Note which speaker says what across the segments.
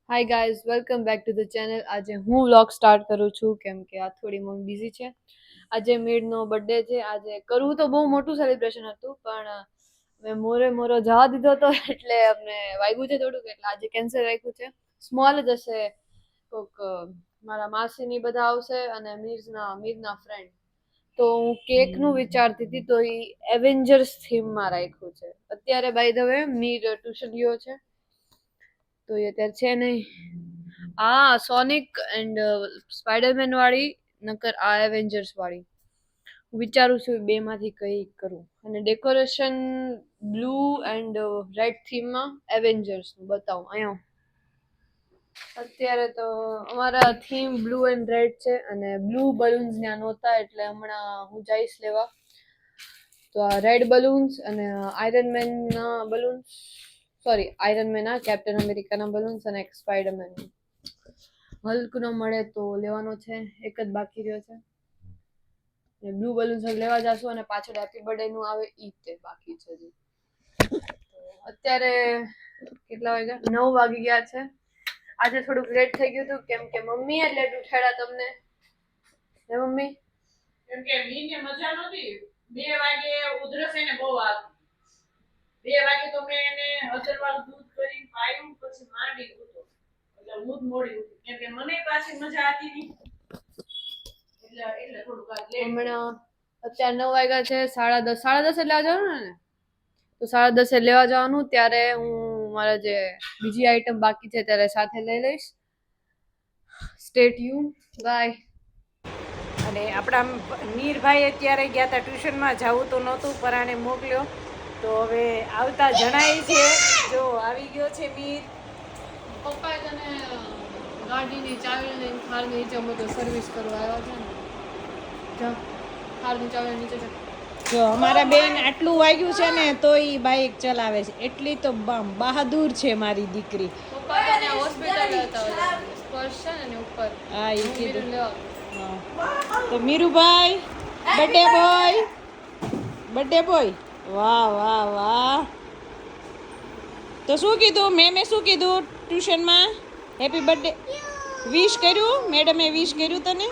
Speaker 1: Hi guys welcome back to the channel. આજે હું vlog start કરું છું કેમ કે આ થોડી મમ્મી બિઝી છે. આજે મીડનો બર્થડે છે. આજે કરવું તો બહુ મોટું સેલિબ્રેશન હતું પણ મેં મોરો જવા દીધો હતો એટલે અમને વાગ્યું છે થોડુંક, એટલે આજે કેન્સલ રાખ્યું છે. સ્મોલ જ હશે, કોક મારા માસીની બધા આવશે અને મીરના ફ્રેન્ડ. તો હું કેકનું વિચારતી હતી તો એ એવેન્જર્સ થીમમાં રાખ્યું છે. અત્યારે by the way Mir tuition ગયો છે તો એ અત્યારે છે નહીં. સોનિક એન્ડ સ્પાઈડરમેન વાળી નકર આ એવેન્જર્સ વાળી. હું વિચારું છું બે માંથી કઈ કરું. અને ડેકોરેશન બ્લુ એન્ડ રેડ થીમમાં એવેન્જર્સ નું બતાવું અહીંયા. અત્યારે તો અમારા થીમ બ્લુ એન્ડ રેડ છે અને બ્લુ બલૂન્સ ત્યાં નહોતા એટલે હમણાં હું જઈશ લેવા. તો આ રેડ બલૂન્સ અને આયરન ના બલૂન્સ, સોરી આયરન મેન ના કેપ્ટન અમેરિકાના બલૂન્સ અને એક સ્પાઈડરમેન. હલ્ક નો મળે તો લેવાનો છે, એક જ બાકી રહ્યો છે. બ્લુ બલૂન્સ લેવા જશું અને પાછળ હેપી બર્થડે નું આવે ઈ તે બાકી છે. અત્યારે કેટલા વાગ્યા? 9 વાગી ગયા છે. આજે થોડુંક લેટ થઈ ગયું હતું કેમ કે મમ્મીએ લેટ ઉઠાડ્યા તમને. હે મમ્મી?
Speaker 2: કેમ કે મીને મજા નહોતી. 2 વાગે ઉધરસ એને બહુ આવી. 2 વાગે તો મેં એને હળદરવાળું દૂધ કરીને પાયું, પછી માંડી ઉઠો એટલે હું જ મોડી ઉઠી કેમ કે મને પાછી મજા હતી નહીં એટલે થોડુંક લેટ.
Speaker 1: હમણાં અત્યારે 9 વાગ્યા છે. 10:30 એટલે જવાનું ને? તો 10:30 લેવા જવાનું. ત્યારે હું મારા જે બીજી આઈટમ બાકી છે ત્યારે સાથે લઈ લઈશ. Stay tune, bye.
Speaker 2: અને આપણા મીરભાઈ અત્યારે ગયા હતા ટ્યુશનમાં. જવું તો નહોતું, પરાણે મોકલ્યો તો હવે આવતા જણાય છે. જો આવી ગયો છે મીર.
Speaker 1: પપ્પાએ તને ગાડીની ચાવી લઈને કારની નીચે અમે તો સર્વિસ કરવા આવ્યા છે ને. જા કારની ચાવી નીચે જા.
Speaker 2: જો અમારા બેન આટલું વાગ્યું છે ને તો એ બાઇક ચલાવે છે. એટલી તો બહાદુર છે મારી દીકરી.
Speaker 1: પપ્પા તને હોસ્પિટલ હતા સ્પર્શ છે ને ઉપર.
Speaker 2: હા એ કીધું.
Speaker 1: લેવા
Speaker 2: તો મીરુભાઈ બર્થડે બોય. વાહ વાહ વાહ. તો શું કીધું મેમે? શું કીધું ટ્યુશનમાં? હેપી બર્થડે વિશ કર્યું? મેડમે વિશ કર્યું તને?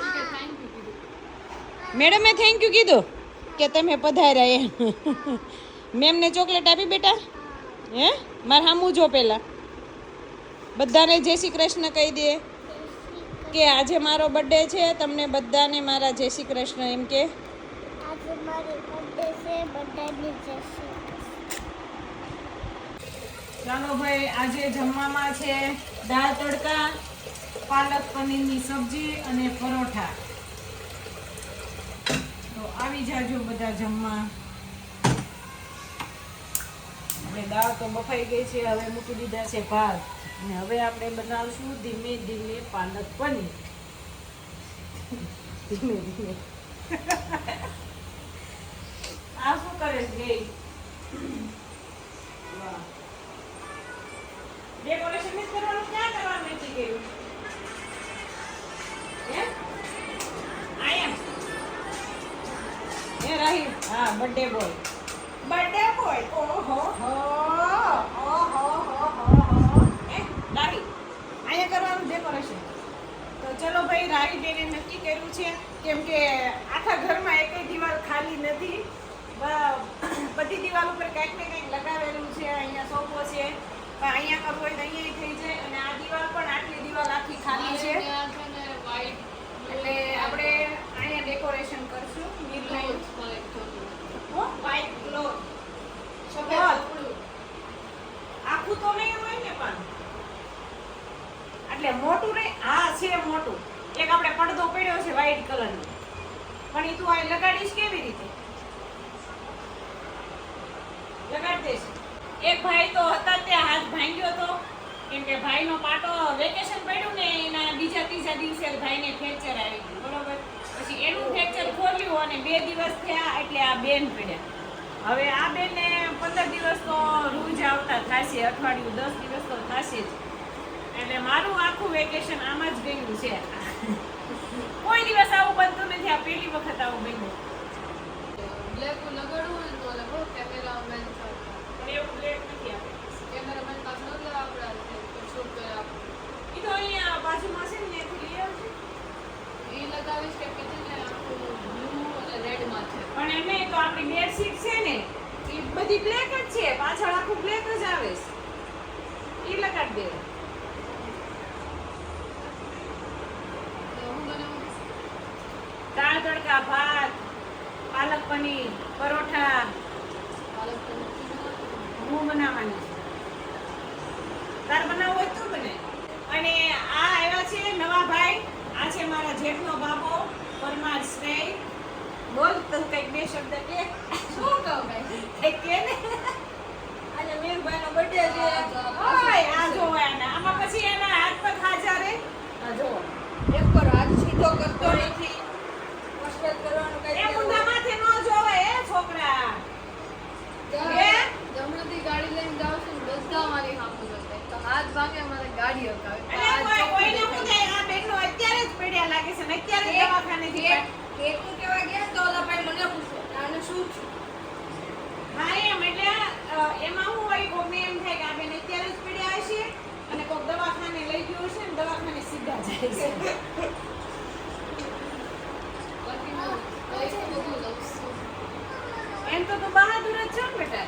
Speaker 2: મેડમે થેન્ક યુ કીધું કે તમે પધાર્યા એમ. મેમને ચોકલેટ આપી બેટા? હે મારે સામું જો પહેલાં. બધાને જય શ્રી કૃષ્ણ કહી દે કે આજે મારો બર્થડે છે. તમને બધાને મારા જય શ્રી કૃષ્ણ એમ કે.
Speaker 3: આજે મારો બર્થડે છે, બધાને જય શ્રી
Speaker 2: ચાલો ભાઈ, આજે જમવામાં છે દાળ તડકા, પાલક પનીરની સબ્જી અને પરોઠા. તો આવી જાજો બધા જમવા. આપણે દાળ તો બફાઈ ગઈ છે, હવે મૂકી દીધા છે ભાત. અને હવે આપણે બનાવશું ધીમે ધીમે પાલક પનીર. ધીમે ધીમે. આ શું કરે છે? વાહ. ડેકોરેશન નથી કરવાનું, ક્યાં કરવાનું નથી કર્યું? હે આયા એ રહી. હા બર્થડે બોય. ઓહો હો એ રાહી આયા કરવાનું ડેકોરેશન. તો ચલો ભાઈ, રાહી બેને નક્કી કર્યું છે કેમ કે આખા ઘરમાં એકય દિવાલ ખાલી નથી. બધી દિવાલ ઉપર કંઈક ને કંઈક લગાવેલું છે. અહીંયા સોફો છે, અહીંયા કરવું હોય તો અહીંયા થઈ જાય. અને આ દિવાલ પણ આટલી દિવાલ આખી ખાલી છે એટલે આપણે અહીંયા ડેકોરેશન કરશું. વ્હાઈટ ક્લોથ આખું તો નહીં હોય ને પણ એટલે મોટું નહીં. હા છે મોટું. એક આપણે પડદો પડ્યો છે વ્હાઈટ કલરનો, પણ એ તું અહીં લગાડીશ કેવી રીતે? લગાડી દઈશ. એક ભાઈ તો હતા ત્યાં હાથ ભાંગ્યો હતો કેમ કે ભાઈનો પાટો વેકેશન પડ્યું ને એના બીજા ત્રીજા દિવસે ભાઈને ફ્રેક્ચર આવી ગયું. બરોબર, પછી એનું ફ્રેક્ચર ખોલ્યું અને 2 દિવસ થયા એટલે આ બેન પડ્યા. હવે આ બેનને 15 દિવસ તો રોજ આવતા થશે, અઠવાડિયું 10 દિવસ તો થશે જ. એટલે મારું આખું વેકેશન આમાં જ ગયું છે. કોઈ દિવસ આવું બનતું નથી. આ પહેલી વખત આવું બન્યું.
Speaker 1: બ્લેક લગાડવું હોય તો લગો કેમેરામેન
Speaker 2: પણ એવું બ્લેક નથી આપણે.
Speaker 1: કેમેરામેન પાસે ન લેવા આપણે શૂટ કરે આપણે. કરાવીશ કેમ કે છે ને આખું બ્લુ અને રેડમાં છે.
Speaker 2: પણ એમને તો આપણી બેડશીટ છે ને એ બધી બ્લેક જ છે, પાછળ આખું બ્લેક જ આવે છે. ઈ લગાડી દે.
Speaker 1: તો હું બનાવું?
Speaker 2: દાળ તડકા, ભાત, પાલક પનીર, પરોઠા
Speaker 1: પાલક પનીર બનાવવાનું.
Speaker 2: હું બનાવવાની છું. તાર બનાવવું હોય તો બને. અને આ આવ્યા છે નવા ભાઈ, આ છે મારા જેઠનો બાબો પરમાર શ્રેય. બોલ તો કંઈક બે શબ્દ કે.
Speaker 1: શું કહું ભાઈ?
Speaker 2: કંઈક કે ને. આજે મીરભાઈનો બર્થડે છે. ઓય આ જો આના આમાં પછી એના હાથ પગ હાજર રે. આ જો
Speaker 4: એક પર હાથ સીધો કરતો નથી. કસરત કરવાનું કઈ
Speaker 2: એ ઊંધા માથે નો જોવે એ છોકરા. એ
Speaker 1: હમણાંથી ગાડી લઈને જાઉં છું ને બધા મારી સામે જોતા હોય. તો હાથ ભાગે મારે ગાડી હકાવે. તો
Speaker 2: અને
Speaker 1: હાથ
Speaker 2: કોઈને
Speaker 1: ચોખ્ખું
Speaker 2: હું
Speaker 1: દેખાય.
Speaker 2: થાય આ બેનનો અત્યારે જ પડ્યા લાગે છે ને અત્યારે જ દવાખાનેથી
Speaker 4: કેકનું કેવા ગયા તો ઓલા ભાઈ મને પૂછે આને શું છે?
Speaker 2: હા એમ એટલે એમાં હું હોય કોકને એમ થાય કે આ બેન અત્યારે જ પડ્યા હશે અને કોક દવાખાને લઈ ગયો હશે ને દવાખાને સીધા જાય છે.
Speaker 1: બાકી હું કઈ તો બધું લઉં છું.
Speaker 2: એમ તો તું બહાદુર જ છો ને બેટા.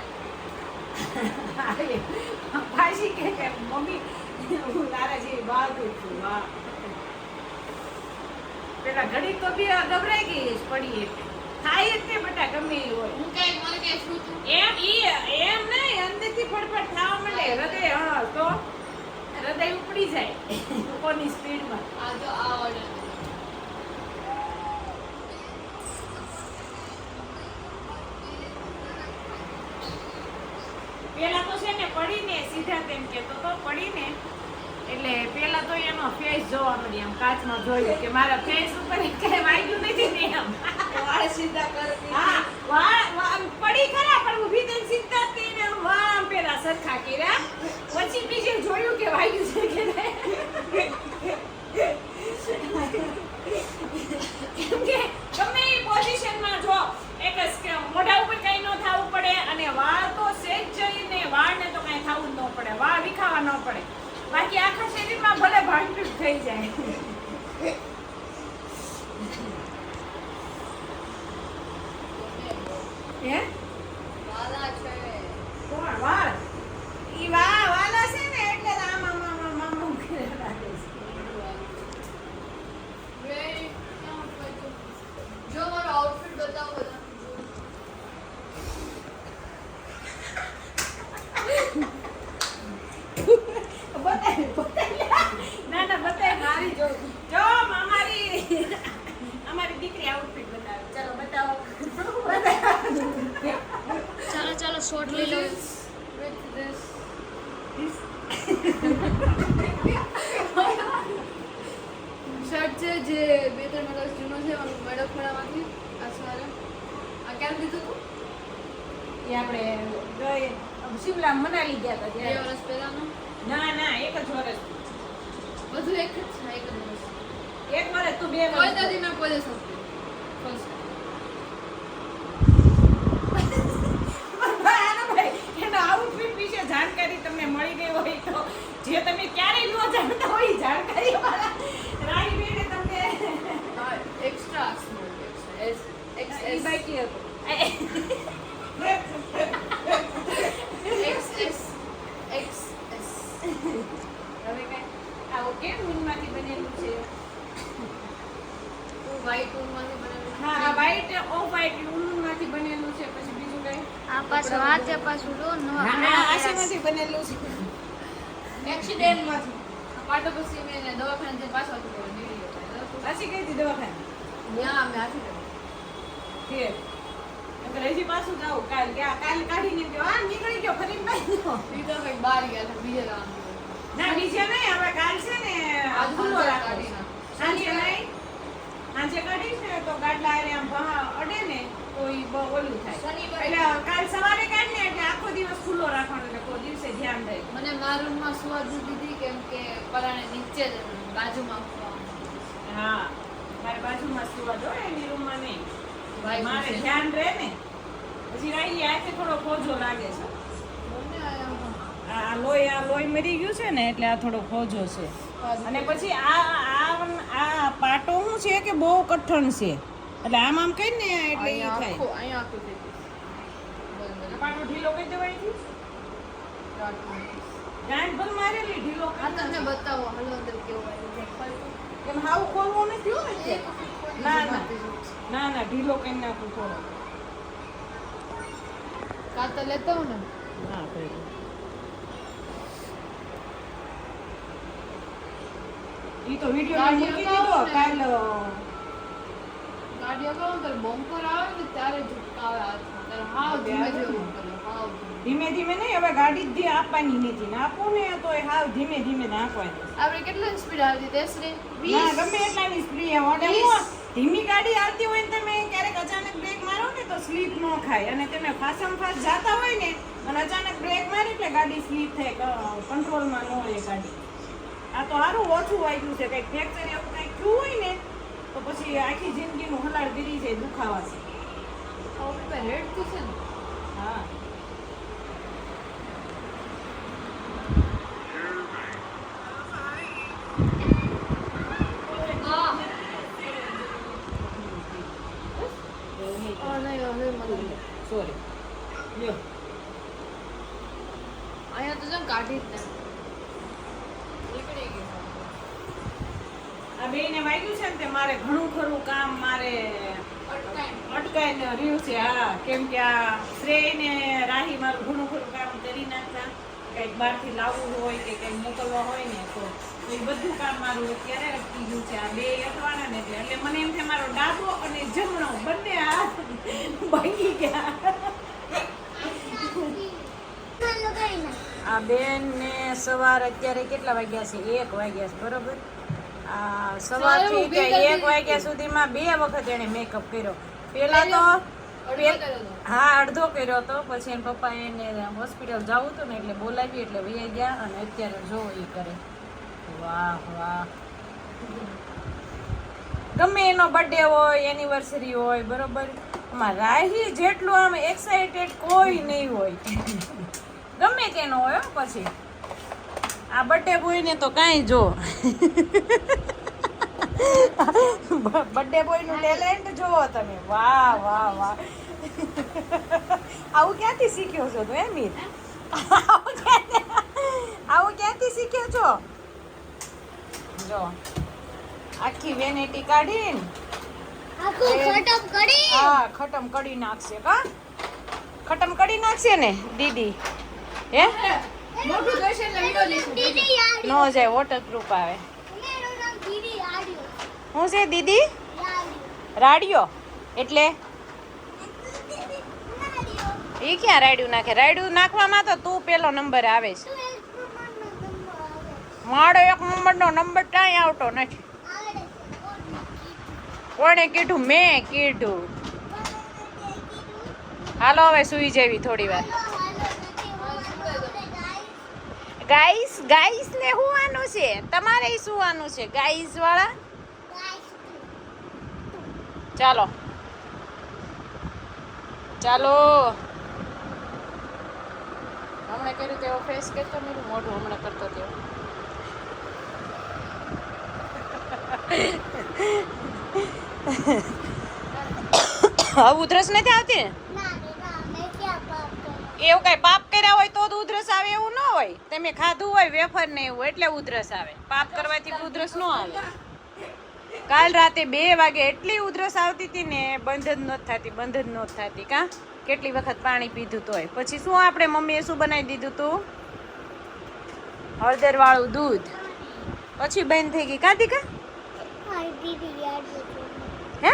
Speaker 2: પાછી કે મમ્મી હું તારા જેવી બહાદુર છું. વાહ પેલા ઘડી તો બી ગભરાઈ ગઈ છે પડી એટલે. થાય જ ને બેટા ગમે એ હોય.
Speaker 1: હું કઈ મને કઈ શું તું
Speaker 2: એમ નહીં અંદરથી ફડફડ થવા માંડે હૃદય. હા તો હૃદય ઉપડી જાય કોની સ્પીડમાં.
Speaker 1: આ જો આ ઓર્ડર
Speaker 2: પેલા તો છે ને પડીને સીધા તેમ કેતો તો પડીને એટલે પેલા તો એનો ફેસ જોવા મળી આમ કાચમાં જોયું કે મારા ફેસ ઉપર કઈ વાગ્યું નથી ને એમ.
Speaker 4: વાળ સીધા કરતી
Speaker 2: હા વાળ પડી ખરા પણ ઊભી થઈને સીધા જ થઈને આમ વાળ આમ પેલા સરખા કર્યા પછી બીજે જોયું કે વાગ્યું છે કે નહીં. કેમ કે ગમે એ પોઝિશનમાં જો એક જ કે મોઢા ઉપર કઈ ન થવું પડે અને વાળ તો સેજ જઈને વાળને તો કઈ થવું જ ન પડે, વાળ વિખાવા ન પડે, બાકી આખા શરીરમાં ભલે ભાંગતૂટ થઈ જાય. હે
Speaker 1: વાલા છે.
Speaker 2: કોણ વાળ? ઈ વાલા છે ને એટલે જ આમ આમ આમ આમ આમ કરે લાગે છે.
Speaker 1: Very comfortable. જો મારો આઉટફિટ બતાવો બધા.
Speaker 2: ના ના બતાય મારી જો અમારી દીકરી આઉટફિટ બતાવે. ચાલો બતાવો.
Speaker 1: ચાલો શોર્ટ લઈ લો. With this. શર્ટ છે જે 2-3 વર્ષ જૂનો છે મેડકપડામાંથી. આ સવારે આ ક્યારે લીધું હતું?
Speaker 2: એ આપણે શિમલા મનાલી ગયા હતા
Speaker 1: 2
Speaker 2: ત્યારે.
Speaker 1: વર્ષ પહેલાનો.
Speaker 2: ના એક જ વર્ષ.
Speaker 1: બધું એક જ છે, એક જ વર્ષ.
Speaker 2: એક વર્ષ તું 2
Speaker 1: કોઈ
Speaker 2: વર્ષ.
Speaker 1: દાદી મેં કોઈ દિવસ નથી. First.
Speaker 2: એનો આઉટફિટ વિશે જાણકારી તમને મળી ગઈ હોય તો જે તમે ક્યારેય ન જાણતા હોય એ જાણકારી વાળા રાણી બેને તમને
Speaker 1: એક્સ્ટ્રા સ્મોલ
Speaker 2: ઈ બાકી હતું.
Speaker 1: XS.
Speaker 2: હવે કઈ આવો કેમ ઊનમાંથી બનેલું છે?
Speaker 1: વ્હાઈટ ઊનમાંથી બનેલું છે.
Speaker 2: હા વ્હાઈટ ઓફ વ્હાઈટ ઊનમાંથી બનેલું છે. પછી બીજું કઈ?
Speaker 3: આ પાછું હાથે પાછું લો
Speaker 2: હા આશીમાંથી બનેલું છે.
Speaker 4: એક્સિડન્ટમાંથી
Speaker 1: પાટો પછી મેં દવાખાને જઈને પાછો આવતો રહ્યો, નીકળી ગયો.
Speaker 2: આશી ગઈ હતી દવાખાને.
Speaker 1: ત્યાં અમે આપી દીધું.
Speaker 2: ફેર એટલે હજી પાછું જાવ કાલ કાઢીને ગયો આ નીકળી ગયો ફરી બાઈ ગયો.
Speaker 1: બીજા કંઈક બહાર ગયા હતા, બીજે ગામ ગયા.
Speaker 2: ના બીજે નહીં હવે કાલ છે ને
Speaker 1: આજ
Speaker 2: ખુલ્લો
Speaker 1: સાંજે
Speaker 2: રાખો.
Speaker 1: કાઢી નાખો.
Speaker 2: સાંજે નહીં સાંજે કાઢીશ ને તો ગાડલા આરે આમ અડે ને તો ઈ ઓલું થાય.
Speaker 4: શનિવારે
Speaker 2: એટલે કાલ સવારે કાઢ ને એટલે આખો દિવસ ખુલ્લો રાખવાનો એટલે કોઈ દિવસે ધ્યાન રહે.
Speaker 1: મને મારા રૂમમાં સુવા દીધી કેમ કે પરાણે નીચે જ બાજુમાં
Speaker 2: હા મારે બાજુમાં સુવા દો એની રૂમમાં નહીં.
Speaker 1: ભાઈ
Speaker 2: મારે
Speaker 1: પૂછે.
Speaker 2: ધ્યાન રહે ને પછી રાઈ આંખે થોડો ખોજો લાગે છે.
Speaker 1: મને આયા
Speaker 2: આ લોહી મરી ગયું છે ને એટલે આ થોડો ખોજો છે. અને પછી આ પણ આ પાટો શું છે કે બહુ કઠણ છે એટલે આમ કઈ ને એટલે ઈ થાય
Speaker 1: અહીંયા આખું થઈ ગયું.
Speaker 2: આ પાટો ઢીલો કરી દેવાય છે ગાંઠ ભર મારેલી ઢીલો
Speaker 1: આ તમને બતાવો હાલો અંદર કેવો આવ્યો.
Speaker 2: એમ હાવ ખોલવો નથી હો ને ના ના ના ના ઢીલો કરી નાખું થોડો
Speaker 1: કાતર લેતા હો ને
Speaker 2: હા ભાઈ ઈ તો વિડિયો માં મૂકી દીધો કાલ
Speaker 1: ગાડી અગાઉ તો બમ્પર આવે ને ત્યારે જ આવે હાથમાં. ત્યારે હાવ ધીમે ધીમે કરે, હાવ ધીમે.
Speaker 2: ધીમે ધીમે નહીં હવે ગાડી જ આપવાની નથી ને આપું ને તો એ હાવ ધીમે ધીમે નાખવાની
Speaker 1: આપણે કેટલી સ્પીડ આવતી તેસરી
Speaker 2: ના ગમે એટલાની સ્પ્રી આવે ધીમી ગાડી આવતી હોય ને તમે ક્યારેક અચાનક બ્રેક મારો ને તો સ્લીપ ન ખાય અને તમે ફાસમ ફાસ જાતા હોય ને અને અચાનક બ્રેક મારે એટલે ગાડી સ્લીપ થાય કંટ્રોલમાં ન હોય ગાડી આ તો સારું ઓછું વાગ્યું છે કંઈક ફ્રેક્ચર એવું કંઈક થયું હોય ને તો પછી આખી જિંદગીનું હલાડ ગીરી જાય દુખાવાથી
Speaker 1: રેડ થી છે ને
Speaker 2: હા સોરી લ્યો
Speaker 1: અહીંયા તો જેમ કાઢી જ નહીં. નીકળી ગઈ.
Speaker 2: આ બેયને વાગ્યું છે ને તે મારે ઘણું ખરું કામ મારે અટકાઈને રહ્યું છે હા કેમ કે આ શ્રેય ને રાહી મારું ઘણું ખરું કામ કરી નાખતા કંઈક બહારથી લાવવું હોય કે કંઈક મોકલવા હોય ને તો એ બધું કામ મારું અત્યારે અટકી ગયું છે આ બે અટવાના ને એટલે મને એમ છે મારો ડાબો અને જમણો બંને હાથ ભાંગી ગયા આ બેન ને સવાર અત્યારે કેટલા વાગ્યા છે 1 વાગ્યા છે બરોબર આ સવારથી તે 1 વાગ્યા સુધીમાં 2 વખત એને મેકઅપ કર્યો પેલા તો હા અડધો કર્યો હતો પછી એના પપ્પા એને હોસ્પિટલ જવું હતું ને એટલે બોલાવી એટલે વહી ગયા અને અત્યારે જો એ કરે વાહ વાહ ગમે એનો બર્થડે હોય એનિવર્સરી હોય બરોબર આમાં રાહી જેટલું આમ એક્સાઇટેડ કોઈ નહીં હોય ગમે તેનો હોય હો પછી આ બર્થડે બોય ને તો કાંઈ જો બર્થડે બોય નું ટેલેન્ટ જોવો તમે વાહ વાહ વાહ આવું ક્યાંથી શીખ્યો છો તું એમ આવું ક્યાંથી શીખ્યો છો જો આખી વેનેટી કાઢીને હા ખટમ કડી નાખશે કા ખટમ કડી નાખશે ને દીદી હે
Speaker 1: મોટું જોઈશે એટલે વિડિયો લઈશું.
Speaker 2: નો જાય વોટરપ્રૂફ આવે શું છે દીદી રાડિયો એટલે એ ક્યાં રાયડું નાખે રાયડું નાખવામાં તો તું પેલો નંબર આવે છે મારો 1 નંબરનો નંબર કાંઈ આવતો નથી કોણે કીધું મેં કીધું હાલો હવે સુઈ જેવી થોડી વાર ગાઈસ ગાઈસ ને સુવાનું છે તમારે સુવાનું છે ગાઈસ વાળા ચાલો ચાલો હમણાં કર્યું તેવો ફેસ કરતો મેરું મોઢું હમણાં કરતો તેવો હવે ઉધરસ નથી આવતી ને એવું કઈ પાપ કર્યા હોય તો જ ઉધરસ આવે એવું ન હોય તમે ખાધું હોય વેફર ને એવું એટલે ઉધરસ આવે પાપ કરવાથી ઉધરસ ન આવે કાલ રાતે 2 વાગે એટલી ઉધરસ આવતી હતી ને બંધ જ નહોતી થતી કા કેટલી વખત પાણી પીધું તોય પછી શું આપણે મમ્મીએ શું બનાવી દીધું તું હળદર વાળું દૂધ પછી બંધ થઈ ગઈ કાંતી કા હે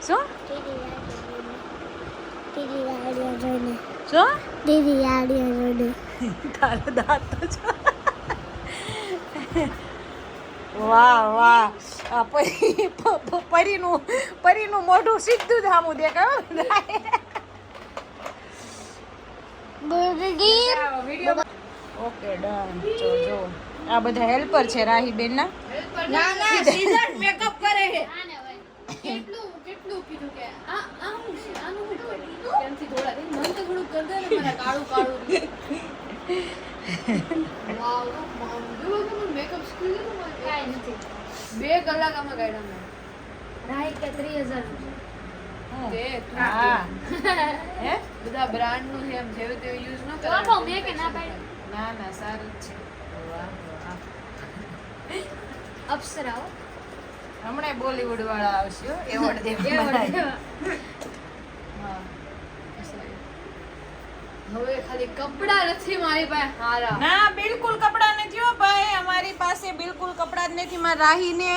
Speaker 2: શું શું તારો દાંત તો છે વાહ વાહ આ પરીનું મોઢું સીધું જ સામું દેખાય ઓકે ડન જો આ બધા હેલ્પર છે રાહીબેન ના
Speaker 4: ના ના સીધા મેકઅપ કરે છે
Speaker 1: કેટલું કીધું કે આ હું છે આનું હું કરું કેમથી થોડા મન તો થોડું કર દે ને મને કાળું વાવ મેકઅપ સ્કિલ કાઈ નથી 2 કલાક આમાં કાઢ્યા મેં.
Speaker 3: રાઈટ કે 3000
Speaker 1: તે તું
Speaker 2: હા હે
Speaker 1: બધા બ્રાન્ડ નું છે એમ જેવું તેવું યુઝ ન
Speaker 3: તો
Speaker 1: કરે.
Speaker 3: આપો મેં કે ના પાડી
Speaker 2: ના ના સારું જ છે વાહ વાહ
Speaker 3: અપ્સરા હો.
Speaker 2: હમણાં બોલીવુડ વાળા આવશે હો, એવોર્ડ દેવા માટે.
Speaker 1: હા. હવે ખાલી કપડા નથી મારી પાસે હારા.
Speaker 2: ના બિલકુલ કપડા નથી હો ભાઈ, અમારી પાસે બિલકુલ કપડા જ નથી. મારા રાહીને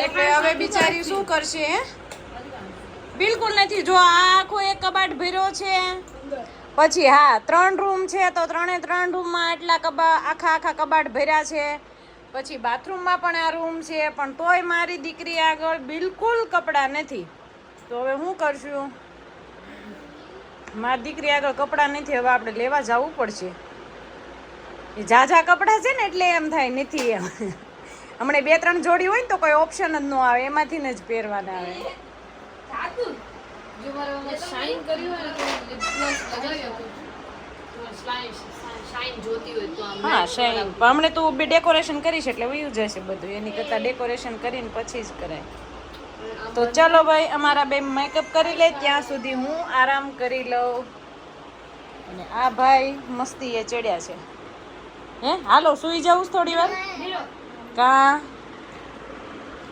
Speaker 2: એટલે હવે બિચારી શું કરશે હે? બિલકુલ નથી. જો આ આખો એક કબાટ ભર્યો છે, પછી હા 3 રૂમ છે તો 3 રૂમમાં એટલા આખા કબાટ ભર્યા છે. પછી બાથરૂમમાં પણ આ રૂમ છે, પણ તોય મારી દીકરી આગળ બિલકુલ કપડાં નથી. તો હવે શું કરશું? મારી દીકરી આગળ કપડાં નથી, હવે આપણે લેવા જવું પડશે. એ ઝાઝા કપડાં છે ને એટલે એમ થાય નથી એમ. હમણાં 2-3 જોડી હોય ને તો કોઈ ઓપ્શન જ ન આવે, એમાંથી જ પહેરવાના આવે.
Speaker 1: જો મારે આમાં શાઇન કર્યું હોય ને તો પ્લસ લગાવી આપું. તો શાઇન જોતી હોય તો આમ
Speaker 2: હા શાઇન પણ હમણાં તું બી ડેકોરેશન કરીશ એટલે વયું જશે બધું. એની કરતાં ડેકોરેશન કરીને પછી જ કરાય. તો ચલો ભાઈ, અમારા બે મેકઅપ કરી લે, ત્યાં સુધી હું આરામ કરી લઉં. અને આ ભાઈ મસ્તી એ ચડ્યા છે. હે હાલો સુઈ જાઉં થોડી વાર? કા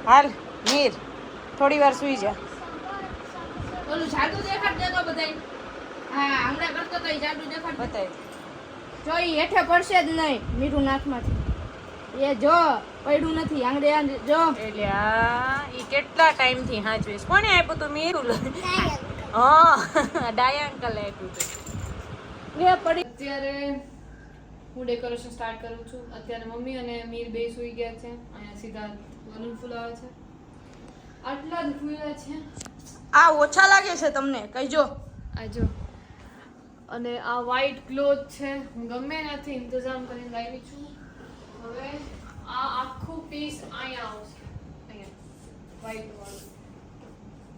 Speaker 2: હાલ મીર થોડી વાર સુઈ જા.
Speaker 4: ઓલું જાદુ દેખાડ દેતો બધાય. હા હમણાં કરતો તો ઈ જાદુ દેખાડ.
Speaker 2: બતાય
Speaker 4: જો ઈ હેઠે પડશે જ નહીં મીઠું નાકમાંથી. એ જો પડ્યું નથી આંગળે જો.
Speaker 2: એટલે આ ઈ કેટલા ટાઈમ થી હાચવીશ. કોને આપ્યું તું? મીરું. હા ડાયા અંકલ આપ્યું તું.
Speaker 4: એ પડી.
Speaker 1: અત્યારે હું ડેકોરેશન સ્ટાર્ટ કરું છું. અત્યારે મમ્મી અને મીર બે સુઈ ગયા છે. અહીંયા સીધા બલૂન ફૂલાવે છે. આટલા જ ફૂલ્યા છે.
Speaker 4: આ ઓછા લાગે છે તમને કહીજો.
Speaker 1: આ જો. અને આ વ્હાઈટ ક્લોથ છે. હું ગમે ત્યાંથી ઇંતજામ કરીને લાવી છું. હવે આ આખું પીસ અહીંયા આવશે. અહીંયા વ્હાઈટ વાળું.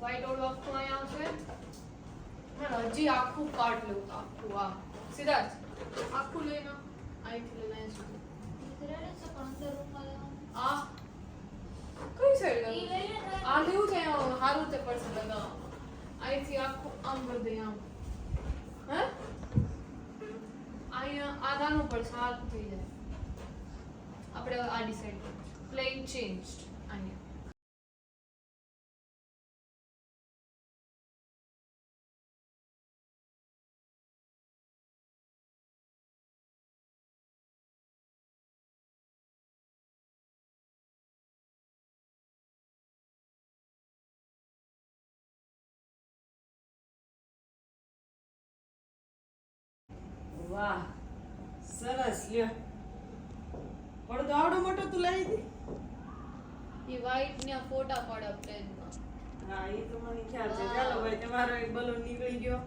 Speaker 1: વ્હાઈટ વાળું આખું અહીંયા આવશે. ના હજી આખું પાર્ટ લઉં. આખું આ સીધા જ આખું લઈને અહીંથી લઈને અહીંયા સુધી. આ કઈ સાઈડ આ લેવું છે સારું તે પડશે લગાવવા. અહીંથી આખું આમ કરી દઈએ આમ. હે અહીંયા આ નાનું પડશે સારું થઈ જાય. આપણે આ ડિસાઈડ પ્લેન ચેન્જ્ડ અહીંયા.
Speaker 2: વાહ સરસ લ્યો. પડદો આવડો મોટો તું લાવી દી?
Speaker 1: એ વ્હાઈટ ને ફોટા પડે પ્લેનમાં.
Speaker 2: હા એ તો મને ખ્યાલ છે. ચાલો ભાઈ તમારો એક બલૂન નીકળી ગયો.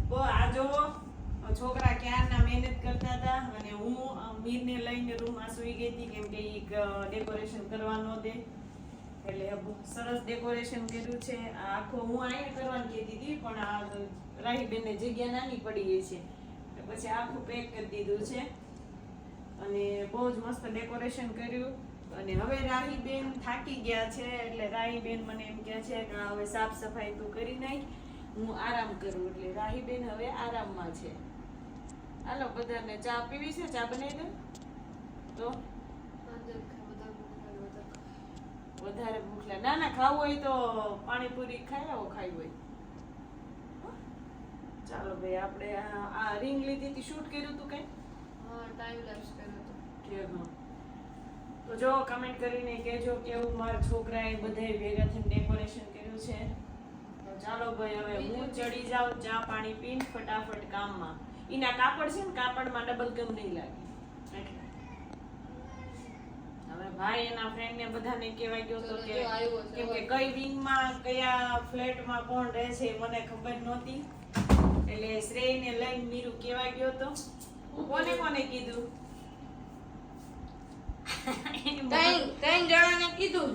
Speaker 2: બો આ જોવો છોકરા ક્યારના મહેનત કરતા હતા અને હું મીરને લઈને રૂમમાં સૂઈ ગઈ હતી કેમ કે ઈ ડેકોરેશન કરવા ન દે. એટલે સરસ ડેકોરેશન કર્યું છે. આ આખો હું અહીંયા કરવાની કહેતી હતી પણ આ રાહીબેનને જગ્યા નાની પડી ગઈ છે પછી આખું પેક કરી દીધું છે અને બહુ જ મસ્ત ડેકોરેશન કર્યું. અને હવે રાહીબેન થાકી ગયા છે એટલે રાહીબેન મને એમ કહે છે કે હવે સાફ સફાઈ તું કરી નાખ, હું આરામ કરું. એટલે રાહીબેન હવે આરામમાં છે. હાલો બધાને ચા પીવી છે? ચા બનાવી દે તો વધારે ભૂખ લાગે. ના ના ખાવું હોય તો પાણીપુરી ખાઈ આવો ખાઈ હોય. ચાલો ભાઈ આપણે આ રિંગ લીધી હતી, શૂટ કર્યું હતું કઈ?
Speaker 1: હા ટાઈમ લેપ્સ કર્યો હતો.
Speaker 2: કે હા. તો જો કમેન્ટ કરીને કહેજો કેવું મારા છોકરાએ બધાય ભેગા થઈને ડેકોરેશન કર્યું છે. તો ચાલો ભાઈ હવે હું ચડી જાઉં ચા પાણી પીને ફટાફટ કામમાં. એના કાપડ છે ને કાપડમાં ડબલ ગમ નહીં લાગે એટલે હવે ભાઈ એના ફ્રેન્ડ ને બધાને કહેવાય ગયો તો કે કેમ કે કઈ વિંગમાં કયા ફ્લેટમાં કોણ રહે છે મને ખબર નહોતી. એટલે શ્રેયને લઈને મીરું કહેવાય ગયો તો. કોને કોને કીધું?
Speaker 4: ત્રણ જણાને કીધું.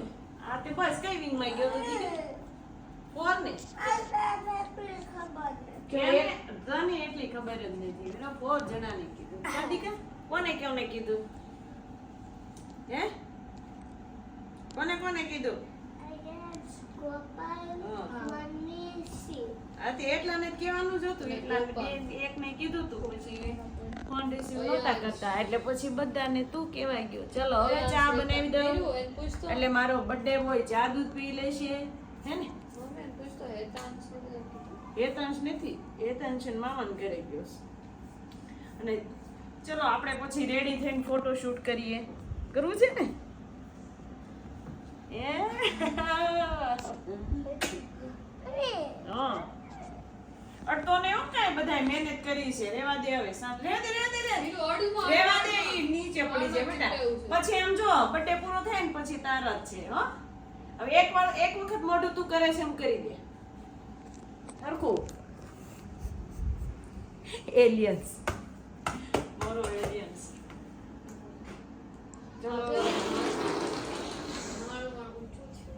Speaker 2: આ તે બસ કઈ વિંગ માં ગયો તો દીદી? ફોર ને તને એટલી ખબર જ નથી. એનો 4 જણાને કીધું. સાદિકા કોને કોને કીધું? હે કોને કોને કીધું?
Speaker 3: આયસ ગોપાલ
Speaker 2: હા.
Speaker 3: મનીષી
Speaker 2: આથી એટલાને જ કહેવાનું જ હતું. એટલાને એકને કીધું તું, પછી ફોન રિસીવ નહોતા કરતા, એટલે પછી બધાને તું કહેવાય ગયો. ચલો હવે ચા બનાવી દઉં,
Speaker 1: એને પૂછતો
Speaker 2: એટલે મારો બર્થડે હોય, ચા દૂધ પી લેશે, હે ને?
Speaker 1: મમ્મી એને પૂછતો હેતાંશ ને બધા કીધું.
Speaker 2: હેતાંશ નથી, હેતાંશ એના મામાને ઘરે ગયો છે. અને ચલો આપણે પછી રેડી થઈને ફોટો શૂટ કરીએ. કરવું છે ને? હા. અડતો ને એવું કાંઈ બધાય મહેનત કરી છે. રેવા દે હવે. રેવા દે.
Speaker 1: બીજું અડુમાં
Speaker 2: રેવા દે, ઈ નીચે પડી જાય બેટા. પછી એમ જો બર્થડે પૂરો થાય ને પછી તારા જ છે, હો. હવે એક વખત મોઢું તું કરે છે એમ કરી દે. સરખું. એલિયન્સ. મોરો એલિયન્સ. ચલો.
Speaker 1: માળમાં ઊંચું છે.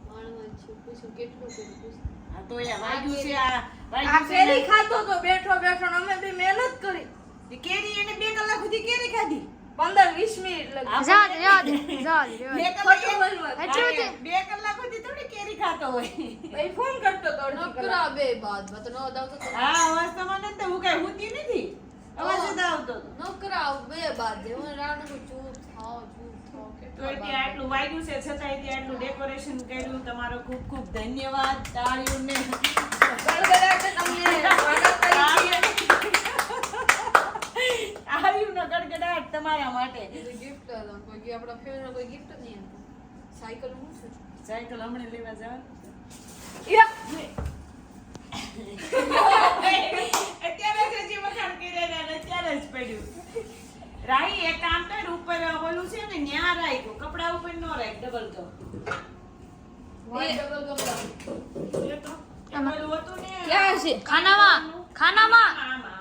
Speaker 1: માળમાં છે. પૂછો કેટલું કર્યું પૂછો.
Speaker 2: આ તો એ વાગ્યું છે આ
Speaker 4: આ
Speaker 2: વાગ્યું છે
Speaker 4: કેરી
Speaker 2: ને.
Speaker 4: ખાતો તો બેઠો બેઠો ને અમે બી મહેનત કરી.
Speaker 2: તે કેરી એને 2 કલાક સુધી કેરી ખાધી.
Speaker 4: 15-20 મિનિટ લગી.
Speaker 2: બે કલાક બે કલાક સુધી થોડી કેરી ખાતો હોય.
Speaker 4: ભાઈ ફોન કરતો તો અડધી કલાક.
Speaker 1: નકરા બે બાદ માં તો ન દાવતો તો
Speaker 2: હા, અવાજ તમારે નથી, હું કાંઈ હુતી નથી. અવાજ જ આવતો હતો.
Speaker 1: નકરા બે બાદ જે હું રાણું ચૂપ થાવ
Speaker 2: તો
Speaker 1: કેટલા
Speaker 2: ત્યાં આટલું વાગ્યું છે, છતાંય ત્યાં આટલું ડેકોરેશન કર્યું. તમારો ખૂબ ખૂબ ધન્યવાદ. તાળીઓને
Speaker 4: ગડગડાટ તમને સ્વાગત કરી છીએ.
Speaker 2: તાળીઓનો ગડગડાટ તમારા માટે.
Speaker 1: ગિફ્ટ હતા કોઈ આપણા ફેવરેટ કોઈ ગિફ્ટ નહીં હતું સાયકલ હું છે
Speaker 2: સાયકલ હમણાં લેવા જાવ. અત્યારે જ હજી વખાણ કર્યા ને અત્યારે જ પડ્યું. રાહી એક કામ કર, ઉપર ઓલું છે ને ન્યા રાખ્યું, કપડા ઉપર નો રાખ, ડબલ તો
Speaker 1: ડબલ ગમલા
Speaker 2: એ તો એમાં ઓલું હતું ને
Speaker 1: ક્યાં છે? ખાનામાં. ખાનામાં.
Speaker 2: આમાં.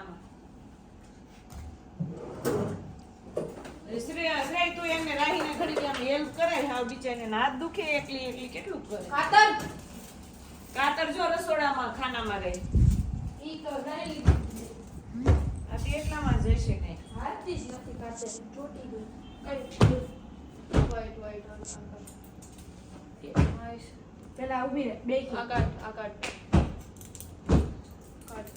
Speaker 2: શ્રેય તું એમને રાહીને ઘડી આમ હેલ્પ કરાય. હાવ બિચારીને હાથ દુખે એકલી કેટલું કરે.
Speaker 4: ખાતર
Speaker 2: કાતર જો રસોડામાં ખાનામાં રહે.
Speaker 4: ઈ તો લઈ લીધું.
Speaker 2: આ તે એટલામાં જ હશે કઈ.
Speaker 4: હાથથી જ નથી ખાતર તૂટી ગયું.
Speaker 1: વાઈટ વાઈટ
Speaker 4: પેલા ઊભી રહે બે
Speaker 1: આકાટ આકાટ કાટ